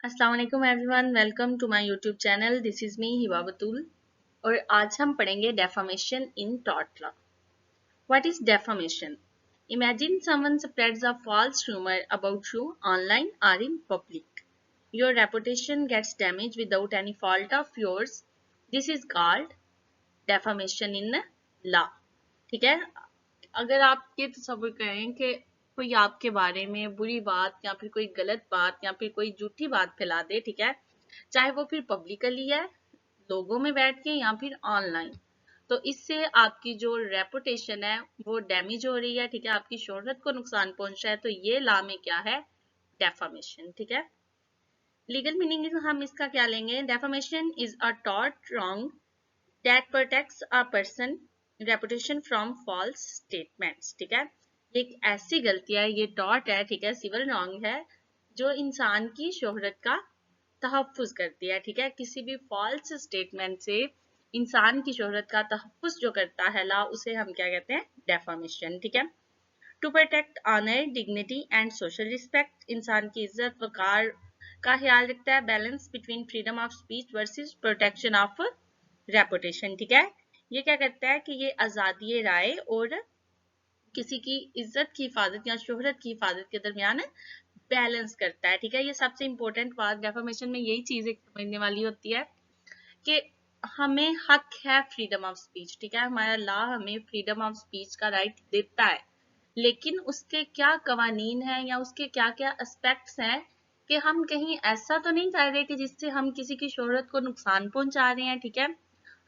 अस्सलाम वालेकुम everyone, welcome to my YouTube channel. This is me Hiba Batool और आज हम पढ़ेंगे defamation in tort law. What is defamation? Imagine someone spreads a false rumor about you online or in public. Your reputation gets damaged without any fault of yours. This is called defamation in law. ठीक है। अगर आप ये तस्वीर करें कि कोई आपके बारे में बुरी बात या फिर कोई गलत बात या फिर कोई झूठी बात फैला दे, ठीक है, चाहे वो फिर पब्लिकली है, लोगों में बैठ के या फिर ऑनलाइन, तो इससे आपकी जो रेपुटेशन है वो डैमेज हो रही है, ठीक है, आपकी शोहरत को नुकसान पहुंच रहा है। तो ये लॉ में क्या है? डेफामेशन। ठीक है। लीगल मीनिंग हम इसका क्या लेंगे? Defamation is a tort wrong that protects a person reputation from false statements। ठीक है। एक ऐसी गलती है, ये टॉर्ट है, ठीक है, सिविल रॉन्ग है, जो इंसान की शोहरत का तहफ़्फ़ुज़ करती है। ठीक है। किसी भी फॉल्स स्टेटमेंट से इंसान की शोहरत का तहफ़्फ़ुज़ जो करता है ला, उसे हम क्या कहते हैं? डेफामेशन। ठीक है। To protect honour, dignity and social respect, इंसान की इज्जत वकार का ख्याल रखता है। Balance between freedom of speech versus protection of reputation. ठीक है। ये क्या करता है कि ये आजादी राय और किसी की इज्जत की हिफाजत या शोहरत की हिफाजत के दरमियान बैलेंस करता है। ठीक है। ये सबसे इंपॉर्टेंट बात डेफामेशन में यही चीज एक समझने वाली होती है कि हमें हक है फ्रीडम ऑफ स्पीच। ठीक है। हमारा लॉ हमें फ्रीडम ऑफ स्पीच का राइट देता है, लेकिन उसके क्या कवानीन हैं या उसके क्या क्या एस्पेक्ट्स हैं कि हम कहीं ऐसा तो नहीं कर रहे कि जिससे हम किसी की शोहरत को नुकसान पहुंचा रहे हैं। ठीक है।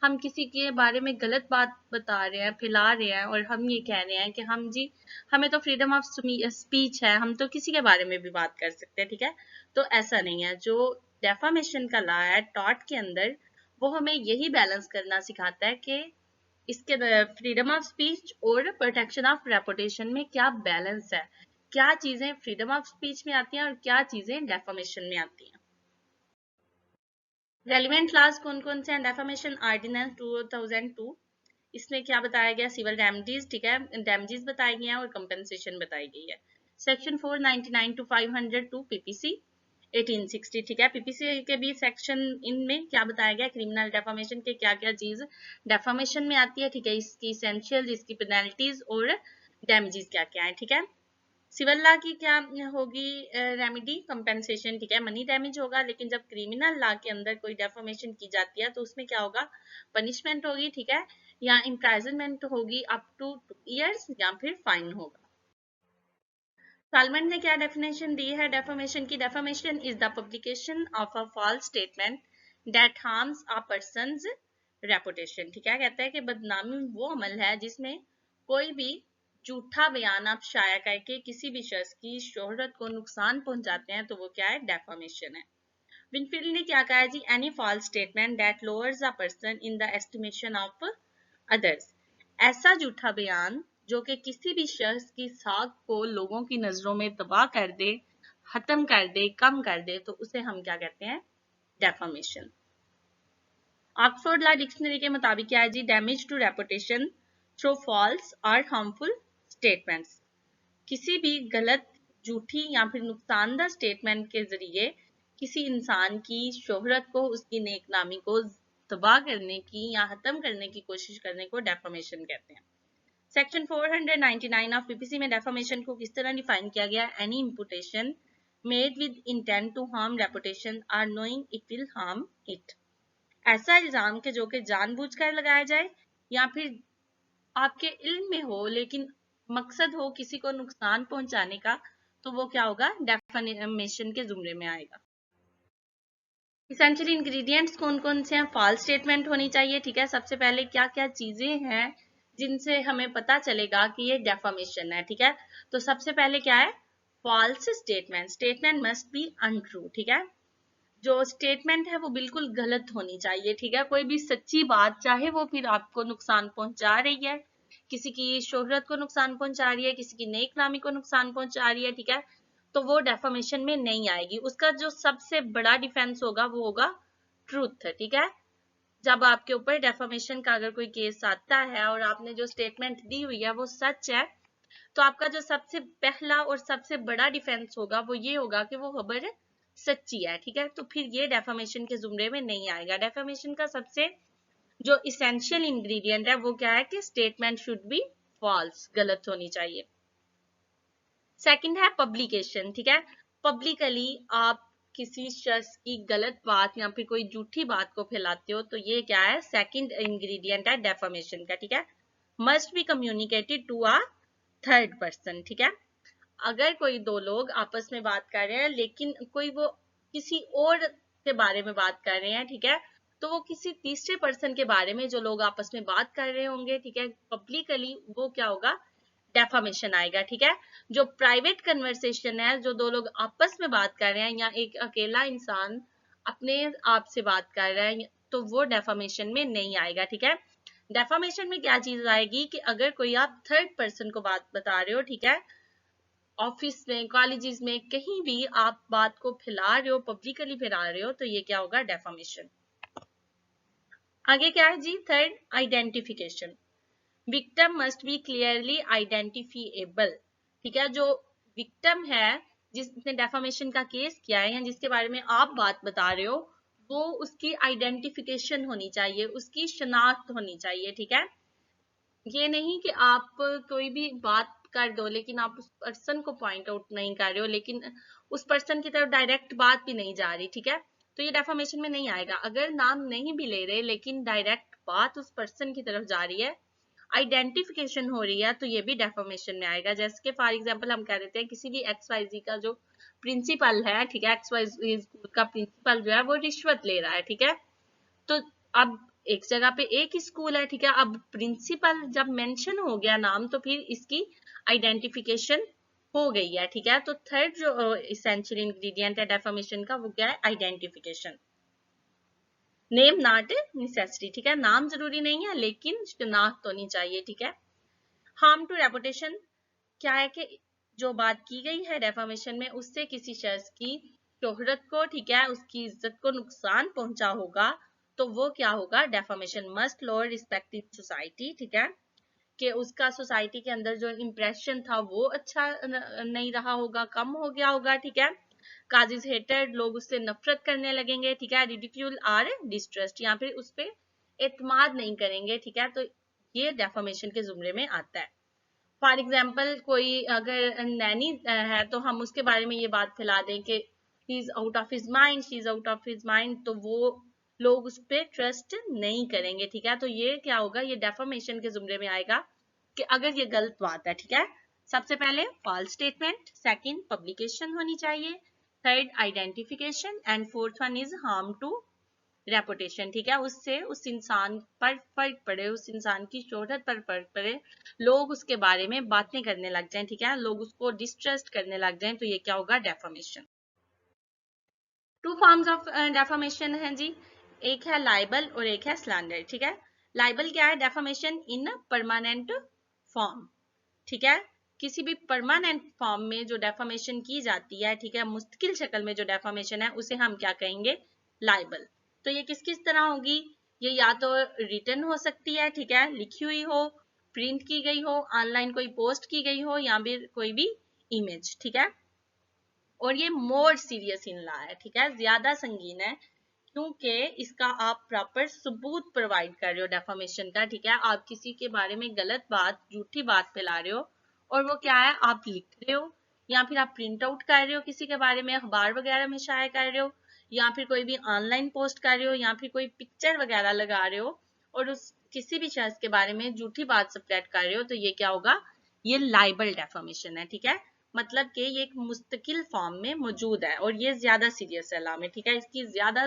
हम किसी के बारे में गलत बात बता रहे हैं, फैला रहे हैं, और हम ये कह रहे हैं कि हम जी, हमें तो फ्रीडम ऑफ स्पीच है, हम तो किसी के बारे में भी बात कर सकते हैं। ठीक है। तो ऐसा नहीं है। जो डेफामेशन का लॉ है टॉर्ट के अंदर, वो हमें यही बैलेंस करना सिखाता है कि इसके फ्रीडम ऑफ स्पीच और प्रोटेक्शन ऑफ रेपुटेशन में क्या बैलेंस है, क्या चीजें फ्रीडम ऑफ स्पीच में आती हैं और क्या चीजें डेफामेशन में आती हैं। रेलिवेंट लॉज कौन कौन से हैं? डेफामेशन ऑर्डिनेंस 2002, इसमें क्या बताया गया? Civil remedies. ठीक है। डैमेजेस बताए गए हैं और कंपेंसेशन बताई गई है। Section 499 to 502 PPC 1860। ठीक है। पीपीसी के भी सेक्शन इनमें क्या बताया गया? क्रिमिनल डेफामेशन के क्या क्या चीज डेफामेशन में आती है। ठीक है। इसकी इसेंशियल, इसकी पेनल्टीज और डैमेजेस क्या क्या है। ठीक है। सिविल लॉ की क्या होगी रेमेडी? कंपेंसेशन। ठीक है। मनी डैमेज होगा। लेकिन जब क्रिमिनल लॉ के अंदर कोई डेफामेशन की जाती है तो उसमें क्या होगा? पनिशमेंट होगी। ठीक है। या इम्प्राइजनमेंट होगी अप टू 2 years या फिर फाइन होगा। सालमन ने क्या डेफिनेशन दी है डेफामेशन की? Defamation is the publication of a false statement that harms a person's reputation. ठीक है। कहता है कि बदनामी वो अमल है जिसमें कोई भी झूठा बयान आप शाया करके किसी भी शख्स की शोहरत को नुकसान पहुंचाते हैं, तो वो क्या है? डेफामेशन है। विनफील्ड ने क्या कहा जी? Any false statement that lowers a person in the estimation of others, ऐसा झूठा बयान जो कि किसी भी शख्स की साख को लोगों की नजरों में तबाह कर दे, खत्म कर दे, कम कर दे, तो उसे हम क्या कहते हैं? डेफामेशन। ऑक्सफोर्ड लॉ डिक्शनरी के मुताबिक क्या है जी? Damage to reputation through false और हार्मफुल स्टेटमेंट्स, किसी भी गलत, झूठी या फिर नुकसानदा स्टेटमेंट के जरिए किसी इंसान की शोहरत को, उसकी नेकनामी को तबाह करने की या खत्म करने की कोशिश करने को डेफामेशन कहते हैं। सेक्शन 499 ऑफ पीपीसी में डेफामेशन को किस तरह डिफाइन किया गया? Any imputation made with intent to harm reputation or knowing it will harm it, ऐसा इल्जाम के जो कि जानबूझकर लगाया जाए या फिर आपके इल्म में हो लेकिन मकसद हो किसी को नुकसान पहुंचाने का, तो वो क्या होगा? डेफामेशन के जुमरे में आएगा। इसेंशियल इंग्रेडिएंट्स कौन कौन से हैं? फॉल्स स्टेटमेंट होनी चाहिए। ठीक है। सबसे पहले क्या क्या चीजें हैं जिनसे हमें पता चलेगा कि ये डेफामेशन है? ठीक है। तो सबसे पहले क्या है? False statement. Statement must be untrue. ठीक है। जो स्टेटमेंट है वो बिल्कुल गलत होनी चाहिए। ठीक है। कोई भी सच्ची बात, चाहे वो फिर आपको नुकसान पहुंचा रही है, किसी की शोहरत को नुकसान पहुंचा रही है, किसी की नेक नामी को नुकसान पहुंचा रही है, ठीक है, तो वो डेफामेशन में नहीं आएगी। उसका जो सबसे बड़ा डिफेंस होगा वो होगा ट्रूथ। ठीक है। जब आपके ऊपर डेफामेशन का अगर कोई केस आता है और आपने जो स्टेटमेंट दी हुई है वो सच है, तो आपका जो सबसे पहला और सबसे बड़ा डिफेंस होगा वो ये होगा कि वो खबर सच्ची है, ठीक है, तो फिर ये डेफामेशन के जुमरे में नहीं आएगा। डेफामेशन का सबसे जो इसेंशियल इंग्रेडिएंट है वो क्या है कि स्टेटमेंट शुड बी फॉल्स, गलत होनी चाहिए। सेकंड है पब्लिकेशन, ठीक है, पब्लिकली आप किसी शख्स की गलत बात या फिर कोई झूठी बात को फैलाते हो, तो ये क्या है, सेकंड इंग्रेडिएंट है डेफामेशन का, ठीक है। Must be communicated to a third person, ठीक है। अगर कोई दो लोग आपस में बात कर रहे हैं लेकिन कोई वो किसी और के बारे में बात कर रहे हैं, ठीक है, तो वो किसी तीसरे पर्सन के बारे में जो लोग आपस में बात कर रहे होंगे, ठीक है, पब्लिकली, वो क्या होगा, डेफामेशन आएगा, ठीक है। जो प्राइवेट कन्वर्सेशन है, जो दो लोग आपस में बात कर रहे हैं या एक अकेला इंसान अपने आप से बात कर रहा है, तो वो डेफामेशन में नहीं आएगा, ठीक है। डेफामेशन में क्या चीज आएगी कि अगर कोई आप थर्ड पर्सन को बात बता रहे हो, ठीक है, ऑफिस में, कॉलेजेस में, कहीं भी आप बात को फैला रहे हो, पब्लिकली फैला रहे हो, तो ये क्या होगा, डेफामेशन। आगे क्या है जी, third, identification. Victim must be clearly identifiable, ठीक है। जो विक्टिम है, जिसने डेफामेशन का केस किया है या जिसके बारे में आप बात बता रहे हो, वो उसकी आइडेंटिफिकेशन होनी चाहिए, उसकी शनाख्त होनी चाहिए, ठीक है। ये नहीं कि आप कोई भी बात कर दो लेकिन आप उस पर्सन को पॉइंट आउट नहीं कर रहे हो, लेकिन उस पर्सन की तरफ डायरेक्ट बात भी नहीं जा रही, ठीक है, तो ये डेफामेशन में नहीं आएगा। अगर नाम नहीं भी ले रहे लेकिन डायरेक्ट बात उस पर्सन की तरफ जा रही है, आइडेंटिफिकेशन हो रही है, तो ये भी डेफामेशन में आएगा। जैसे कि फॉर एग्जांपल हम कह देते हैं किसी भी XYZ का जो प्रिंसिपल है, ठीक है, XYZ स्कूल का प्रिंसिपल जो है वो रिश्वत ले रहा है, ठीक है, तो अब एक जगह पे एक ही स्कूल है, ठीक है, अब प्रिंसिपल जब मेंशन हो गया नाम, तो फिर इसकी आइडेंटिफिकेशन हो गई है, ठीक है। तो थर्ड जो इसेंशियल इंग्रेडिएंट है डेफामेशन का, वो क्या है, आइडेंटिफिकेशन। नेम नॉट नेसेसरी, ठीक है, नाम जरूरी नहीं है लेकिन शिनाख्त होनी चाहिए, ठीक है। हार्म टू रेपुटेशन, क्या है कि जो बात की गई है डेफामेशन में, उससे किसी शख्स की शोहरत को, ठीक है, उसकी इज्जत को नुकसान पहुंचा होगा, तो वो क्या होगा, defamation. Must lower respect in society, ठीक है, कि उसका सोसाइटी के अंदर जो इंप्रेशन था वो अच्छा नहीं रहा होगा, कम हो गया होगा, ठीक है। काजिज हेटेड, लोग उससे नफरत करने लगेंगे, ठीक है। रिडिक्यूल आर डिस्ट्रस्ट, या फिर उस पर एतमाद नहीं करेंगे, ठीक है, तो ये डेफामेशन के जुमरे में आता है। फॉर एग्जाम्पल कोई अगर नैनी है तो हम उसके बारे में ये बात फैला दें कि he is out of his mind, she is out of his mind, तो वो लोग उस पर ट्रस्ट नहीं करेंगे, ठीक है, तो ये क्या होगा, ये डेफामेशन के जुमरे में आएगा कि अगर ये गलत बात है, ठीक है। सबसे पहले फॉल्स स्टेटमेंट, सेकंड पब्लिकेशन होनी चाहिए, third identification, and fourth one is harm to reputation, ठीक है, उससे उस इंसान पर फर्क पड़े, उस इंसान की शोहरत पर फर्क पड़े, लोग उसके बारे में बातें करने लग जाएं, ठीक है, लोग उसको डिस्ट्रस्ट करने लग जाएं, तो ये क्या होगा, defamation. Two forms of defamation है जी, एक है लाइबल और एक है स्लैंडर, ठीक है। लाइबल क्या है, डेफामेशन इन परमानेंट फॉर्म, ठीक है, किसी भी परमानेंट फॉर्म में जो डेफामेशन की जाती है, ठीक है, मुस्तकिल शक्ल में जो डेफामेशन है, उसे हम क्या कहेंगे, लाइबल। तो ये किस किस तरह होगी, ये या तो रिटन हो सकती है, ठीक है, लिखी हुई हो, प्रिंट की गई हो, ऑनलाइन कोई पोस्ट की गई हो, या फिर कोई भी इमेज, ठीक है। और ये मोर सीरियस इन लॉ है, ठीक है, ज्यादा संगीन है, क्योंकि इसका आप प्रॉपर सबूत प्रोवाइड कर रहे हो डेफामेशन का, ठीक है। आप किसी के बारे में गलत बात, झूठी बात फैला रहे हो, और वो क्या है, आप लिख रहे हो या फिर आप प्रिंट आउट कर रहे हो, किसी के बारे में अखबार वगैरह में शाया कर रहे हो, या फिर कोई भी ऑनलाइन पोस्ट कर रहे हो, या फिर कोई पिक्चर वगैरह लगा रहे हो, और उस किसी भी शख्स के बारे में झूठी बात स्प्रेड कर रहे हो, तो ये क्या होगा, ये लाइबल डेफामेशन है, ठीक है। मतलब कि ये एक मुस्तकिल फॉर्म में मौजूद है और ये ज्यादा सीरियस है लॉ में, ठीक है, इसकी ज्यादा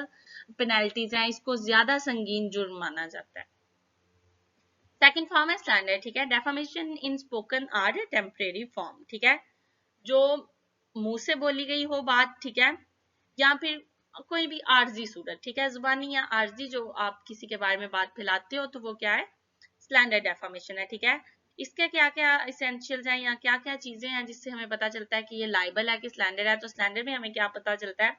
पेनल्टीज हैं, इसको ज्यादा संगीन जुर्म माना जाता है। सेकंड फॉर्म है स्लैंडर, ठीक है, defamation in spoken or temporary form, ठीक है, जो मुंह से बोली गई हो बात, ठीक है, या फिर कोई भी आर्जी सूरत, ठीक है, जुबानी या आर्जी जो आप किसी के बारे में बात फैलाते हो, तो वो क्या है, स्लैंडर डेफामेशन है, ठीक है। इसके क्या क्या इसेंशियल्स हैं या क्या क्या चीजें हैं जिससे हमें पता चलता है कि ये लाइबल है कि स्लैंडर है, तो स्लैंडर में हमें क्या पता चलता है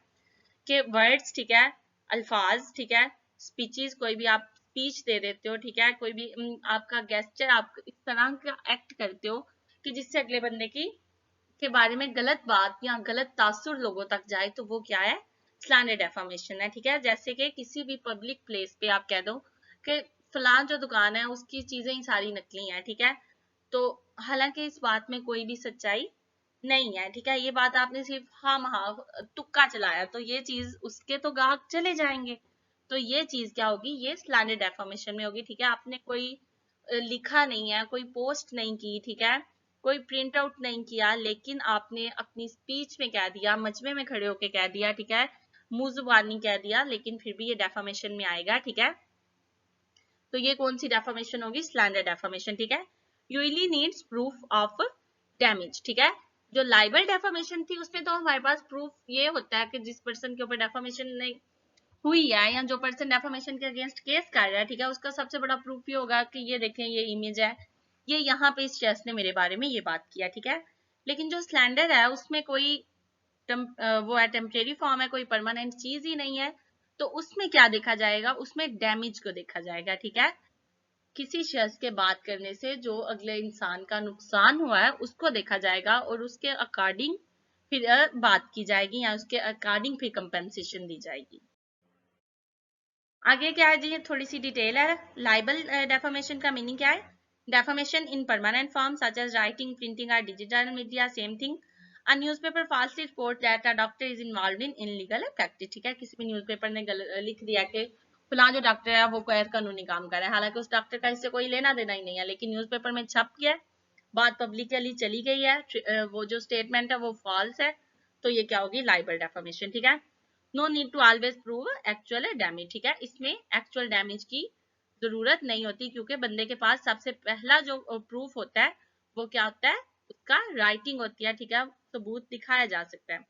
कि वर्ड्स, ठीक है, अल्फाज, ठीक है, स्पीचेस, कोई भी आप स्पीच दे देते हो, ठीक है, कोई भी आपका गेस्चर, आप इस तरह का एक्ट करते हो कि जिससे अगले बंदे की के बारे में गलत बात या गलत तासुर लोगों तक जाए तो वो क्या है, स्लैंडर डेफामेशन है। ठीक है, जैसे कि किसी भी पब्लिक प्लेस पे आप कह दो कि फलां जो दुकान है उसकी चीजें ही सारी नकली हैं। ठीक है, तो हालांकि इस बात में कोई भी सच्चाई नहीं है। ठीक है, ये बात आपने सिर्फ हाँ तुक्का चलाया, तो ये चीज उसके तो ग्राहक चले जाएंगे, तो ये चीज क्या होगी, ये स्लैंडर डेफामेशन में होगी। ठीक है, आपने कोई लिखा नहीं है, कोई पोस्ट नहीं की, ठीक है, कोई प्रिंट आउट नहीं किया, लेकिन आपने अपनी स्पीच में कह दिया, मजमे में खड़े होके कह दिया, ठीक है, मुंह जुबानी कह दिया, लेकिन फिर भी ये डेफामेशन में आएगा। ठीक है, तो ये कौन सी डेफामेशन होगी, स्लैंडर डेफामेशन। ठीक है, usually needs proof of damage. ठीक है, जो लाइबल डेफामेशन थी उसमें तो हमारे पास प्रूफ ये होता है कि जिस पर्सन के ऊपर डेफामेशन नहीं हुई है या जो पर्सन डेफामेशन के अगेंस्ट केस कर रहा है, ठीक है, उसका सबसे बड़ा प्रूफ ये होगा कि ये देखें, ये इमेज है, ये यहाँ पे इस शख्स ने मेरे बारे में ये बात किया। ठीक है, लेकिन जो स्लैंडर है उसमें कोई वो है टेम्परेरी फॉर्म है, कोई परमानेंट चीज ही नहीं है, तो उसमें क्या देखा जाएगा, उसमें डैमेज को देखा जाएगा। ठीक है, किसी शख्स के बात करने से जो अगले इंसान का नुकसान हुआ है उसको देखा जाएगा और उसके अकॉर्डिंग फिर बात की जाएगी या उसके अकॉर्डिंग फिर कंपेंसेशन दी जाएगी। आगे क्या है जी, ये थोड़ी सी डिटेल है। लाइबल डेफामेशन का मीनिंग क्या है, defamation in permanent form such as writing, printing और digital media, same thing. A newspaper falsely report that a doctor is involved in illegal practice। ठीक है, किसी भी न्यूज़पेपर ने लिख दिया कि फलां जो डॉक्टर है वो गैर कानूनी काम कर रहा है, हालांकि उस डॉक्टर का इससे कोई लेना देना ही नहीं है, लेकिन न्यूज़पेपर में छप गया, बात पब्लिकली चली गई है, वो जो स्टेटमेंट है वो फॉल्स है, तो ये क्या होगी, लाइबल डेफामेशन। ठीक है, no need to always prove actual damage. ठीक है, इसमें एक्चुअल डैमेज की जरूरत नहीं होती, क्योंकि बंदे के पास सबसे पहला जो प्रूफ होता है वो क्या होता है, उसका राइटिंग होती है। ठीक है, सबूत दिखाया जा सकता है।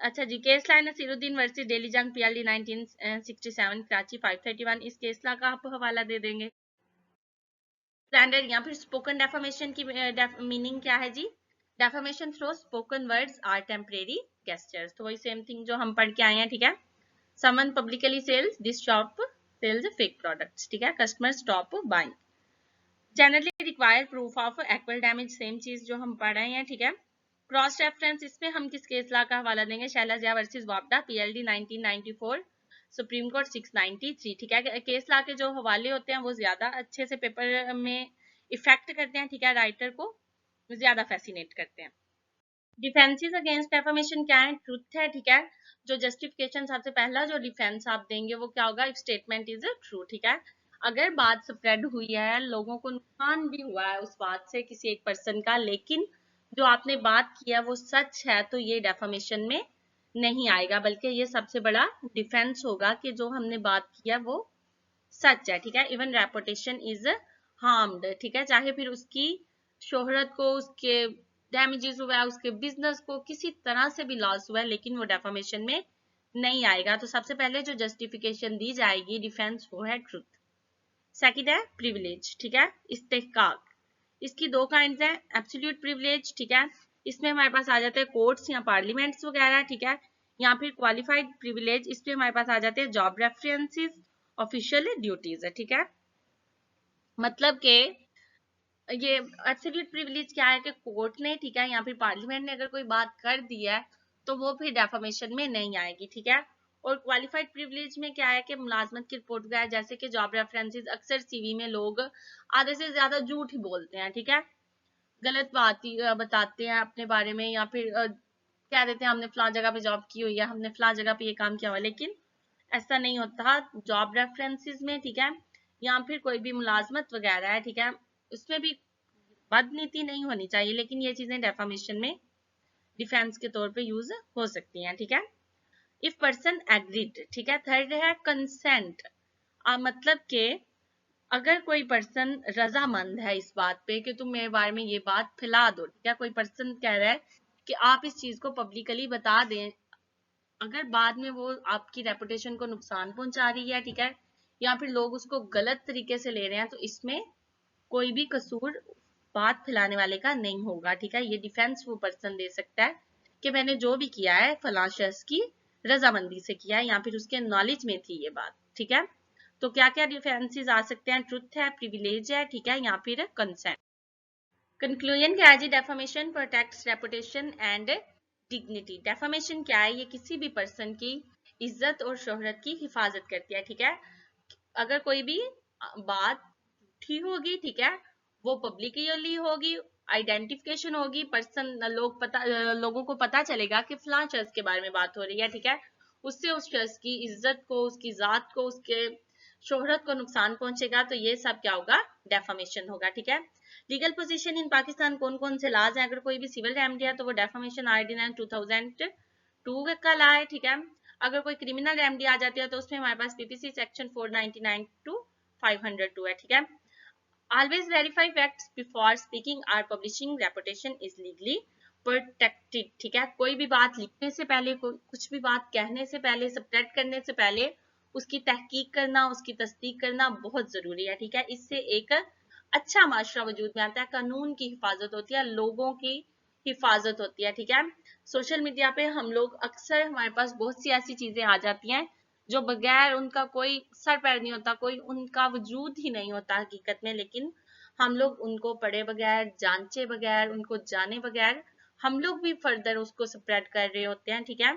अच्छा जी, केस लाइन है सिरुद्दीन वर्सेस डेली जंग पीएलडी 1967 कराची 531। इस केस ला का आप हवाला दे देंगे। स्टैंडर्ड या फिर स्पोकन डेफामेशन की मीनिंग क्या है जी, defamation through spoken words or temporary gestures, तो वही सेम थिंग जो हम पढ़ के आए हैं। ठीक है, someone publicly sells this shop sells fake products। ठीक है, customers stop buying, generally require proof of actual damage, same चीज जो हम पढ़ रहे हैं। ठीक है, क्रॉस रेफरेंस, इसमें हम किस केस ला का हवाला देंगे, शैलजा वर्सेस वापडा पीएलडी 1994 सुप्रीम कोर्ट 693। ठीक है, केस ला के जो हवाले होते हैं वो ज्यादा अच्छे से पेपर में इफेक्ट करते हैं। ठीक है, राइटर को ज्यादा फैसिनेट करते हैं। डिफेंसेस अगेंस्ट डेफामेशन क्या है, ट्रुथ है। ठीक है, जो जस्टिफिकेशन सबसे पहला जो डिफेंस आप देंगे वो क्या होगा, इफ स्टेटमेंट इज ट्रू। ठीक है, अगर बात स्प्रेड हुई है, लोगों को नुकसान भी हुआ है उस बात से किसी एक पर्सन का, लेकिन जो आपने बात किया वो सच है, तो ये डेफामेशन में नहीं आएगा, बल्कि ये सबसे बड़ा डिफेंस होगा कि जो हमने बात किया वो सच है। ठीक है, इवन रेपुटेशन इज हार्म्ड। ठीक है, चाहे फिर उसकी शोहरत को, उसके डैमेजेस हुआ है, उसके बिजनेस को किसी तरह से भी लॉस हुआ है, लेकिन वो डेफामेशन में नहीं आएगा। तो सबसे पहले जो जस्टिफिकेशन दी जाएगी डिफेंस वो है ट्रुथ। सेकंड है प्रिविलेज। ठीक है, इस्तेहकाक, इसकी दो काइंड्स हैं, एब्सोल्यूट प्रिविलेज। ठीक है, इसमें हमारे पास आ जाते हैं कोर्ट्स या पार्लियामेंट्स वगैरह। ठीक है, या फिर क्वालिफाइड प्रिविलेज, इसमें हमारे पास आ जाते हैं जॉब रेफरेंसेस, ऑफिशियल ड्यूटीज है। ठीक है, मतलब के ये एब्सोल्यूट प्रिविलेज क्या है कि कोर्ट ने, ठीक है, या फिर पार्लियामेंट ने अगर कोई बात कर दी है तो वो फिर डेफामेशन में नहीं आएगी। ठीक है, और क्वालिफाइड प्रिविलेज में क्या है कि मुलाजमत की रिपोर्ट वगैरह, जैसे कि जॉब रेफरेंसेस, अक्सर सीवी में लोग आधे से ज्यादा झूठ ही बोलते हैं। ठीक है, गलत बात ही बताते हैं अपने बारे में, या फिर कह देते हैं हमने फला जगह पे जॉब की हुई है, हमने फला जगह पे ये काम किया हुआ है, लेकिन ऐसा नहीं होता जॉब रेफरेंसेस में। ठीक है, या फिर कोई भी मुलाजमत वगैरह है, ठीक है, उसमें भी बदनीति नहीं होनी चाहिए, लेकिन ये चीजें डेफामेशन में डिफेंस के तौर पे यूज हो सकती हैं। ठीक है, इफ पर्सन एग्रीड। ठीक है, थर्ड है कंसेंट, मतलब के अगर कोई पर्सन रजामंद है इस बात पे कि तुम मेरे बारे में ये बात फैला दो। ठीक है, कोई पर्सन कह रहा है कि आप इस चीज को पब्लिकली बता दें, अगर बाद में वो आपकी रेपुटेशन को नुकसान पहुंचा रही है, ठीक है, या फिर लोग उसको गलत तरीके से ले रहे हैं, तो इसमें कोई भी कसूर बात फैलाने वाले का नहीं होगा। ठीक है, ये डिफेंस वो पर्सन दे सकता है कि मैंने जो भी किया है फलां शख्स की रजामंदी से किया है, या फिर उसके नॉलेज में थी ये बात। ठीक है, तो क्या क्या डिफेंसेस आ सकते हैं, ट्रुथ है, प्रिविलेज है, ठीक है, या फिर कंसेंट। कंक्लूजन क्या है जी? Defamation protects reputation and dignity. Defamation क्या है? ये किसी भी पर्सन की इज्जत और शोहरत की हिफाजत करती है, ठीक है। अगर कोई भी बात ठीक होगी, ठीक है, वो पब्लिकली होगी, आइडेंटिफिकेशन होगी, लोगों को पता चलेगा कि फलां शख्स के बारे में बात हो रही है, ठीक है, उससे उस शख्स की इज्जत को, उसकी जात को, उसके शोहरत को नुकसान पहुंचेगा, तो ये सब क्या होगा? डेफामेशन होगा, ठीक है। लीगल पोजीशन इन पाकिस्तान कौन कौन से लाज हैं? अगर कोई भी सिविल रेमेडी है तो वो डेफामेशन ऑर्डिनेंस 2002 का ला है, ठीक है। अगर कोई क्रिमिनल रेमेडी आ जाती है तो उसमें हमारे पास पीपीसी सेक्शन 499 टू 502 है, ठीक है। Always verify facts before speaking or publishing. Reputation is legally protected, ठीक है। कोई भी बात लिखने से पहले, कुछ भी बात कहने से पहले, स्प्रेड करने से पहले उसकी तहकीक करना, उसकी तस्दीक करना बहुत जरूरी है, ठीक है। इससे एक अच्छा माशरा वजूद में आता है, कानून की हिफाजत होती है, लोगों की हिफाजत होती है, ठीक है। सोशल मीडिया पे हम लोग अक्सर, हमारे पास बहुत सी ऐसी चीजें आ जाती हैं जो बगैर उनका कोई सर पैर नहीं होता, कोई उनका वजूद ही नहीं होता हकीकत में, लेकिन हम लोग उनको पढ़े बगैर, जांचे बगैर, उनको जाने बगैर हम लोग भी फर्दर उसको स्प्रेड कर रहे होते हैं, ठीक है।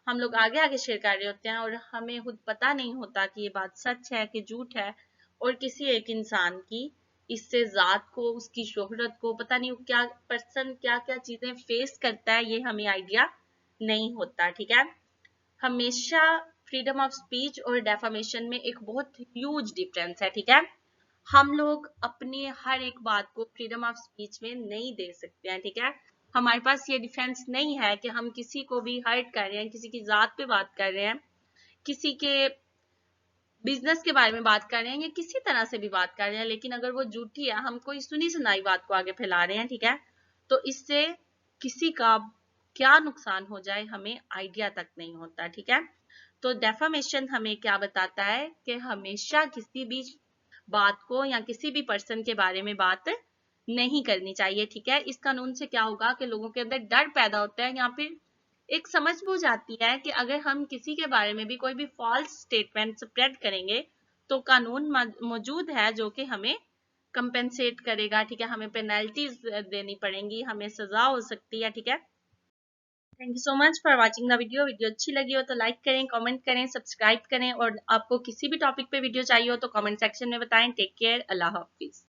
हम लोग आगे आगे शेयर कर रहे होते हैं और हमें खुद पता नहीं होता कि ये बात सच है कि झूठ है, और किसी एक इंसान की इससे जात को, उसकी शोहरत को, पता नहीं क्या पर्सन क्या क्या चीजें फेस करता है, ये हमें आइडिया नहीं होता, ठीक है। हमेशा फ्रीडम ऑफ स्पीच और डेफामेशन में एक बहुत ह्यूज डिफरेंस है, ठीक है। हम लोग अपनी हर एक बात को फ्रीडम ऑफ स्पीच में नहीं दे सकते हैं, ठीक है। हमारे पास ये डिफेंस नहीं है कि हम किसी को भी हर्ट कर रहे हैं, किसी की जात पे बात कर रहे हैं, किसी के बिजनेस के बारे में बात कर रहे हैं, या किसी तरह से भी बात कर रहे हैं, लेकिन अगर वो झूठी है, हम कोई सुनी सुनाई बात को आगे फैला रहे हैं, ठीक है, तो इससे किसी का क्या नुकसान हो जाए हमें आइडिया तक नहीं होता, ठीक है। तो डेफामेशन हमें क्या बताता है कि हमेशा किसी भी बात को या किसी भी पर्सन के बारे में बात नहीं करनी चाहिए, ठीक है। इस कानून से क्या होगा कि लोगों के अंदर डर पैदा होता है, या फिर एक समझ बूझ आती है कि अगर हम किसी के बारे में भी कोई भी फॉल्स स्टेटमेंट स्प्रेड करेंगे तो कानून मौजूद है जो कि हमें कंपेंसेट करेगा, ठीक है, हमें पेनल्टीज देनी पड़ेंगी, हमें सजा हो सकती है, ठीक है। Thank you so much for watching the video. Video अच्छी लगी हो तो लाइक करें, कमेंट करें, सब्सक्राइब करें, और आपको किसी भी टॉपिक पे वीडियो चाहिए हो तो कमेंट सेक्शन में बताएं। टेक केयर, अल्लाह हाफिज।